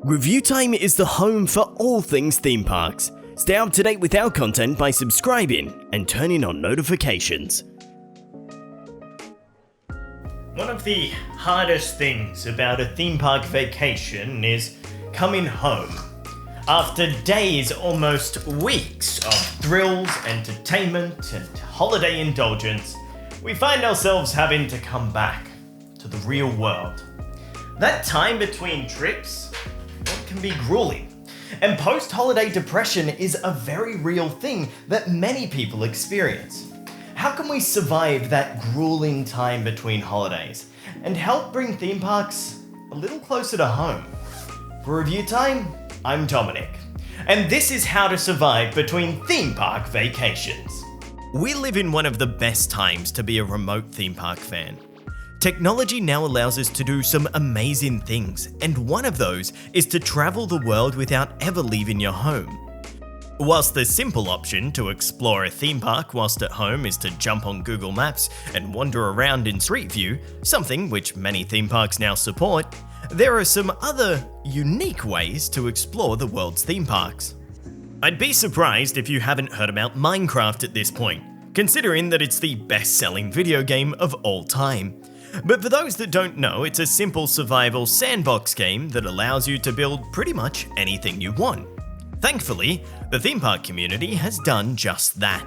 ReviewTyme is the home for all things theme parks. Stay up to date with our content by subscribing and turning on notifications. One of the hardest things about a theme park vacation is coming home. After days, almost weeks of thrills, entertainment, and holiday indulgence, we find ourselves having to come back to the real world. That time between trips, it can be grueling. And post-holiday depression is a very real thing that many people experience. How can we survive that grueling time between holidays and help bring theme parks a little closer to home? For ReviewTyme, I'm Dominic, and this is how to survive between theme park vacations. We live in one of the best times to be a remote theme park fan. Technology now allows us to do some amazing things, and one of those is to travel the world without ever leaving your home. Whilst the simple option to explore a theme park whilst at home is to jump on Google Maps and wander around in Street View, something which many theme parks now support, there are some other unique ways to explore the world's theme parks. I'd be surprised if you haven't heard about Minecraft at this point, considering that it's the best-selling video game of all time. But for those that don't know, it's a simple survival sandbox game that allows you to build pretty much anything you want. Thankfully, the theme park community has done just that.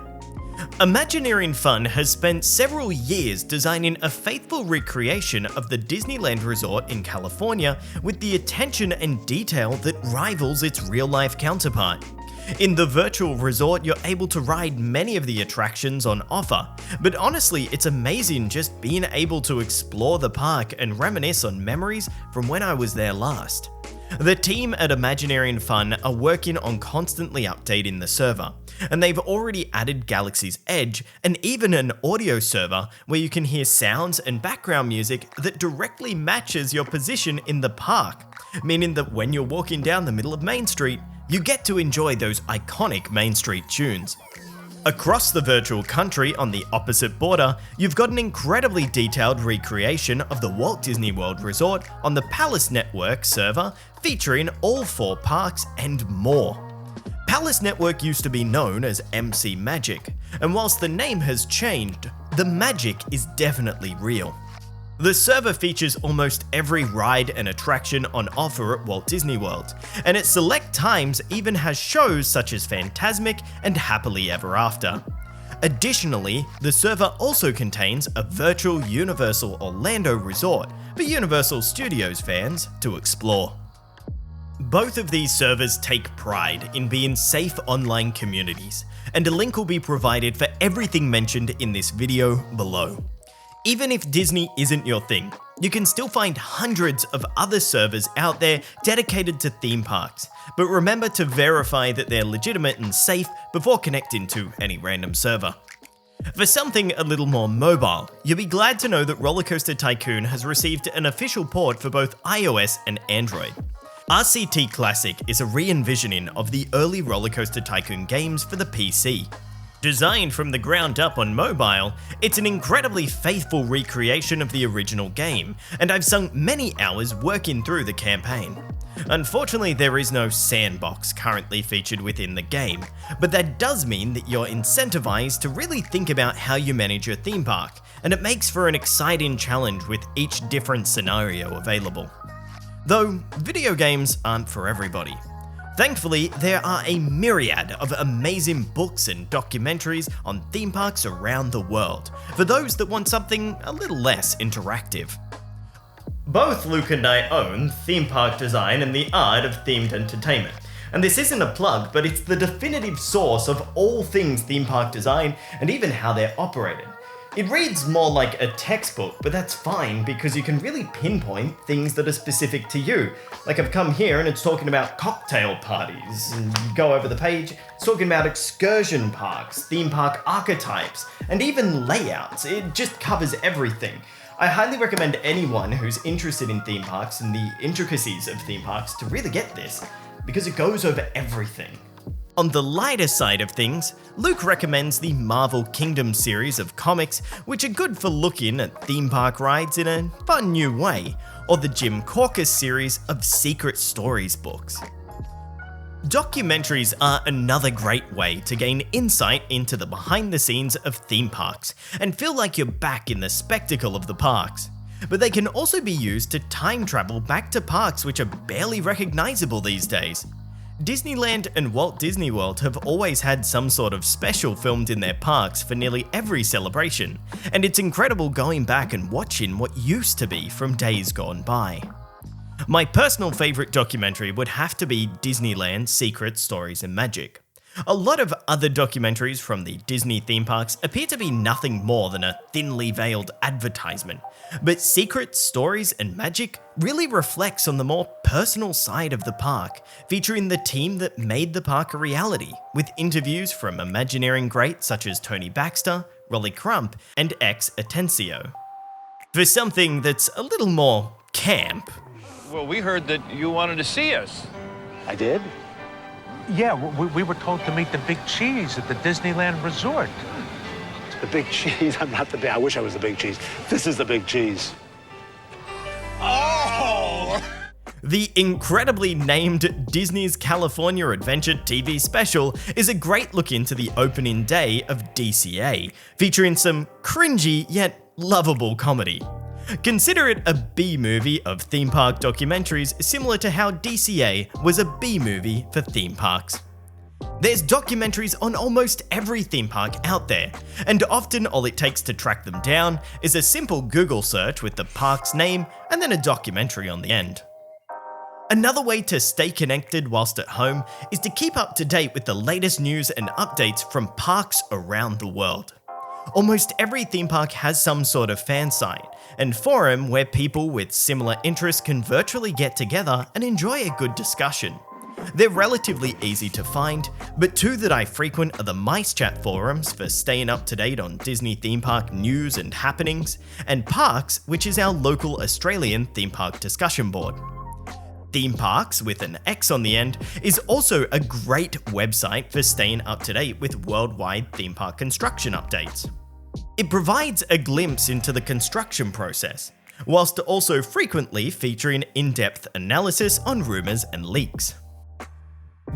Imagineering Fun has spent several years designing a faithful recreation of the Disneyland Resort in California with the attention and detail that rivals its real-life counterpart. In the virtual resort, you're able to ride many of the attractions on offer, but honestly, it's amazing just being able to explore the park and reminisce on memories from when I was there last. The team at Imagineering Fun are working on constantly updating the server, and they've already added Galaxy's Edge and even an audio server where you can hear sounds and background music that directly matches your position in the park, meaning that when you're walking down the middle of Main Street, you get to enjoy those iconic Main Street tunes. Across the virtual country on the opposite border, you've got an incredibly detailed recreation of the Walt Disney World Resort on the Palace Network server, featuring all 4 parks and more. Palace Network used to be known as MC Magic, and whilst the name has changed, the magic is definitely real. The server features almost every ride and attraction on offer at Walt Disney World, and at select times even has shows such as Fantasmic and Happily Ever After. Additionally, the server also contains a virtual Universal Orlando resort for Universal Studios fans to explore. Both of these servers take pride in being safe online communities, and a link will be provided for everything mentioned in this video below. Even if Disney isn't your thing, you can still find hundreds of other servers out there dedicated to theme parks, but remember to verify that they're legitimate and safe before connecting to any random server. For something a little more mobile, you'll be glad to know that Roller Coaster Tycoon has received an official port for both iOS and Android. RCT Classic is a re-envisioning of the early Roller Coaster Tycoon games for the PC. Designed from the ground up on mobile, it's an incredibly faithful recreation of the original game, and I've sunk many hours working through the campaign. Unfortunately, there is no sandbox currently featured within the game, but that does mean that you're incentivized to really think about how you manage your theme park, and it makes for an exciting challenge with each different scenario available. Though, video games aren't for everybody. Thankfully, there are a myriad of amazing books and documentaries on theme parks around the world, for those that want something a little less interactive. Both Luke and I own theme park design and the art of themed entertainment. And this isn't a plug, but it's the definitive source of all things theme park design and even how they're operated. It reads more like a textbook, but that's fine because you can really pinpoint things that are specific to you. Like I've come here and it's talking about cocktail parties, and you go over the page, it's talking about excursion parks, theme park archetypes, and even layouts. It just covers everything. I highly recommend anyone who's interested in theme parks and the intricacies of theme parks to really get this, because it goes over everything. On the lighter side of things, Luke recommends the Marvel Kingdom series of comics, which are good for looking at theme park rides in a fun new way, or the Jim Corcus series of Secret Stories books. Documentaries are another great way to gain insight into the behind the scenes of theme parks and feel like you're back in the spectacle of the parks. But they can also be used to time travel back to parks which are barely recognizable these days. Disneyland and Walt Disney World have always had some sort of special filmed in their parks for nearly every celebration, and it's incredible going back and watching what used to be from days gone by. My personal favorite documentary would have to be Disneyland Secret Stories and Magic. A lot of other documentaries from the Disney theme parks appear to be nothing more than a thinly veiled advertisement, but Secret Stories and Magic really reflects on the more personal side of the park, featuring the team that made the park a reality, with interviews from Imagineering greats such as Tony Baxter, Rolly Crump, and X Atencio. For something that's a little more camp. Well, we heard that you wanted to see us. I did? Yeah, we were told to meet the Big Cheese at the Disneyland Resort. The Big Cheese? I'm not the big... I wish I was the Big Cheese. This is the Big Cheese. Oh! The incredibly named Disney's California Adventure TV special is a great look into the opening day of DCA, featuring some cringy yet lovable comedy. Consider it a B-movie of theme park documentaries, similar to how DCA was a B-movie for theme parks. There's documentaries on almost every theme park out there, and often all it takes to track them down is a simple Google search with the park's name and then a documentary on the end. Another way to stay connected whilst at home is to keep up to date with the latest news and updates from parks around the world. Almost every theme park has some sort of fan site and forum where people with similar interests can virtually get together and enjoy a good discussion. They're relatively easy to find, but two that I frequent are the Mice Chat forums for staying up to date on Disney theme park news and happenings, and Parks, which is our local Australian theme park discussion board. Theme Parks, with an X on the end, is also a great website for staying up to date with worldwide theme park construction updates. It provides a glimpse into the construction process, whilst also frequently featuring in-depth analysis on rumours and leaks.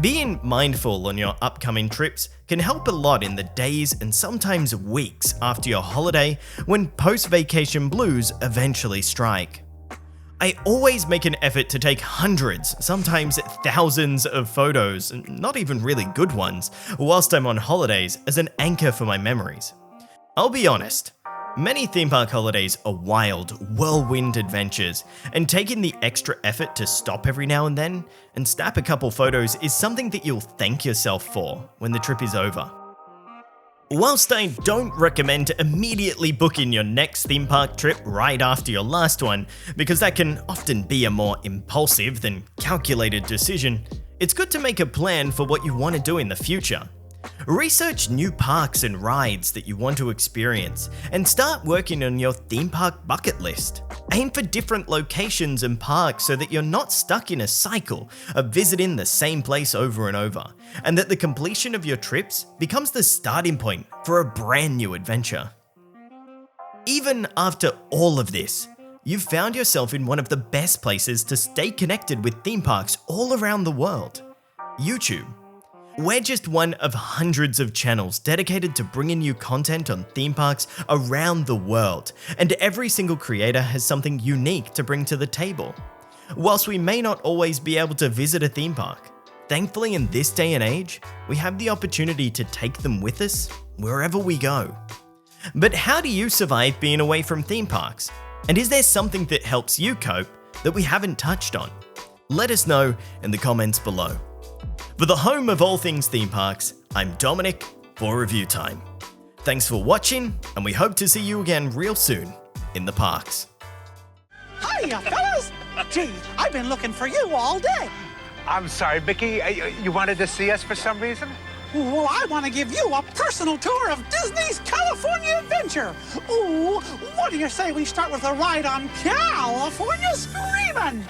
Being mindful on your upcoming trips can help a lot in the days and sometimes weeks after your holiday when post-vacation blues eventually strike. I always make an effort to take hundreds, sometimes thousands of photos, not even really good ones, whilst I'm on holidays as an anchor for my memories. I'll be honest, many theme park holidays are wild, whirlwind adventures, and taking the extra effort to stop every now and then and snap a couple photos is something that you'll thank yourself for when the trip is over. Whilst I don't recommend immediately booking your next theme park trip right after your last one, because that can often be a more impulsive than calculated decision, it's good to make a plan for what you want to do in the future. Research new parks and rides that you want to experience, and start working on your theme park bucket list. Aim for different locations and parks so that you're not stuck in a cycle of visiting the same place over and over, and that the completion of your trips becomes the starting point for a brand new adventure. Even after all of this, you've found yourself in one of the best places to stay connected with theme parks all around the world: YouTube. We're just one of hundreds of channels dedicated to bringing you content on theme parks around the world, and every single creator has something unique to bring to the table. Whilst we may not always be able to visit a theme park, thankfully in this day and age, we have the opportunity to take them with us wherever we go. But how do you survive being away from theme parks? And is there something that helps you cope that we haven't touched on? Let us know in the comments below. For the home of all things theme parks, I'm Dominic for ReviewTyme. Thanks for watching, and we hope to see you again real soon in the parks. Hiya, fellas! Gee, I've been looking for you all day. I'm sorry, Mickey, you wanted to see us for some reason? Well, I want to give you a personal tour of Disney's California Adventure. Ooh, what do you say we start with a ride on California Screamin'?